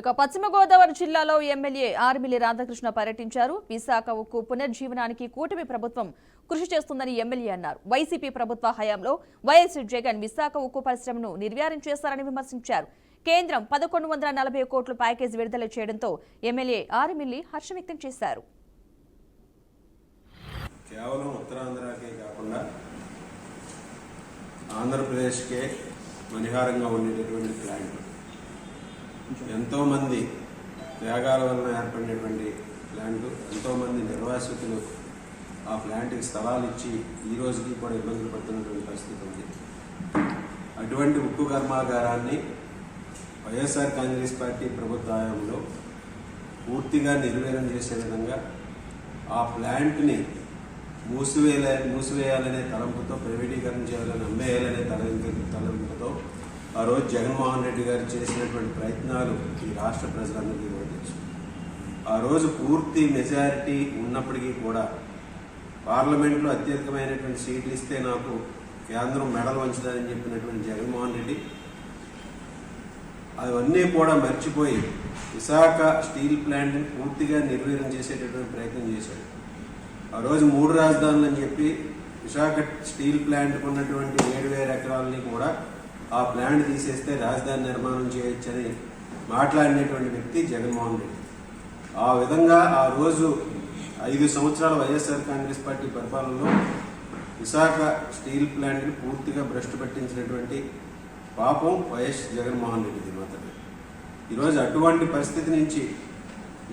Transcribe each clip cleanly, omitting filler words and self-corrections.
ఇక పశ్చిమ గోదావరి జిల్లాలో ఎమ్మెల్యే ఆర్మిల్లి రాధాకృష్ణ పర్యటించారు. విశాఖ ఉక్కు పునర్జీవనానికి కూటమి ప్రభుత్వం కృషి చేస్తుందని ఎమ్మెల్యే అన్నారు. వైసీపీ ప్రభుత్వ హయాంలో వైఎస్ జగన్ విశాఖ ఉక్కు పరిశ్రమను నిర్వీర్యం చేశారని విమర్శించారు. కేంద్రం 1140 కోట్ల ప్యాకేజీ విడుదల చేయడంతో ఎమ్మెల్యే ఆర్మిల్లి హర్షం వ్యక్తం చేశారు. కేవలం ఉత్తరాంధ్రకే కాకుండా ఆంధ్రప్రదేశ్కే మణిహారంగా ఉండేటటువంటి ప్లాంట్, ఎంతోమంది త్యాగాల వలన ఏర్పడినటువంటి ప్లాంట్, ఎంతోమంది నిర్వాసితులు ఆ ప్లాంట్కి స్థలాలు ఇచ్చి ఈ రోజుకి కూడా ఇబ్బందులు పడుతున్నటువంటి పరిస్థితి ఉంది. అటువంటి ఉక్కు కర్మాగారాన్ని వైఎస్ఆర్ కాంగ్రెస్ పార్టీ ప్రభుత్వ హయాంలో పూర్తిగా నిర్వీర్యం చేసే విధంగా ఆ ప్లాంట్ని మూసివేయాలనే తలంపుతో, ప్రైవేటీకరణ చేయాలని, అమ్మేయాలనే తలంపుతో ఆ రోజు జగన్మోహన్ రెడ్డి గారు చేసినటువంటి ప్రయత్నాలు ఈ రాష్ట్ర ప్రజలందరికీ కూడా తెలుసు. ఆ రోజు పూర్తి మెజారిటీ ఉన్నప్పటికీ కూడా పార్లమెంట్లో అత్యధికమైనటువంటి సీట్లు ఇస్తే నాకు కేంద్రం మెడలు వంచుదని చెప్పినటువంటి జగన్మోహన్ రెడ్డి అవన్నీ కూడా మర్చిపోయి విశాఖ స్టీల్ ప్లాంట్ని పూర్తిగా నిర్వీర్యం చేసేటటువంటి ప్రయత్నం చేశాడు. ఆ రోజు 3 రాజధానులు అని చెప్పి విశాఖ స్టీల్ ప్లాంట్కు ఉన్నటువంటి 7,000 ఎకరాలని కూడా ఆ ప్లాంట్ తీసేస్తే రాజధాని నిర్మాణం చేయొచ్చని మాట్లాడినటువంటి వ్యక్తి జగన్మోహన్ రెడ్డి. ఆ విధంగా ఆ రోజు 5 సంవత్సరాల వైఎస్ఆర్ కాంగ్రెస్ పార్టీ పరిపాలనలో విశాఖ స్టీల్ ప్లాంట్ని పూర్తిగా భ్రష్టు పట్టించినటువంటి పాపం వైఎస్ జగన్మోహన్ రెడ్డిది మాత్రమే. ఈరోజు అటువంటి పరిస్థితి నుంచి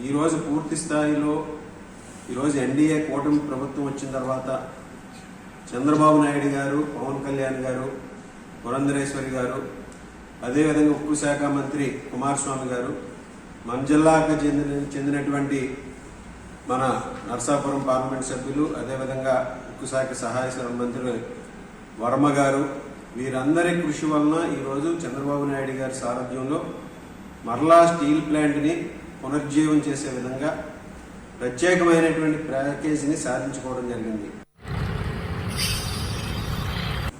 ఈరోజు పూర్తి స్థాయిలో ఈరోజు ఎన్డీఏ కూటమి ప్రభుత్వం వచ్చిన తర్వాత చంద్రబాబు నాయుడు గారు, పవన్ కళ్యాణ్ గారు, పురంధరేశ్వరి గారు, అదేవిధంగా ఉక్కు శాఖ మంత్రి కుమారస్వామి గారు, మన జిల్లాకు చెందినటువంటి మన నర్సాపురం పార్లమెంట్ సభ్యులు, అదేవిధంగా ఉక్కు శాఖ సహాయ మంత్రి వర్మ గారు, వీరందరి కృషి వలన ఈరోజు చంద్రబాబు నాయుడు గారి సారథ్యంలో మరలా స్టీల్ ప్లాంట్ని పునర్జీవం చేసే విధంగా ప్రత్యేకమైనటువంటి ప్యాకేజీని సాధించుకోవడం జరిగింది.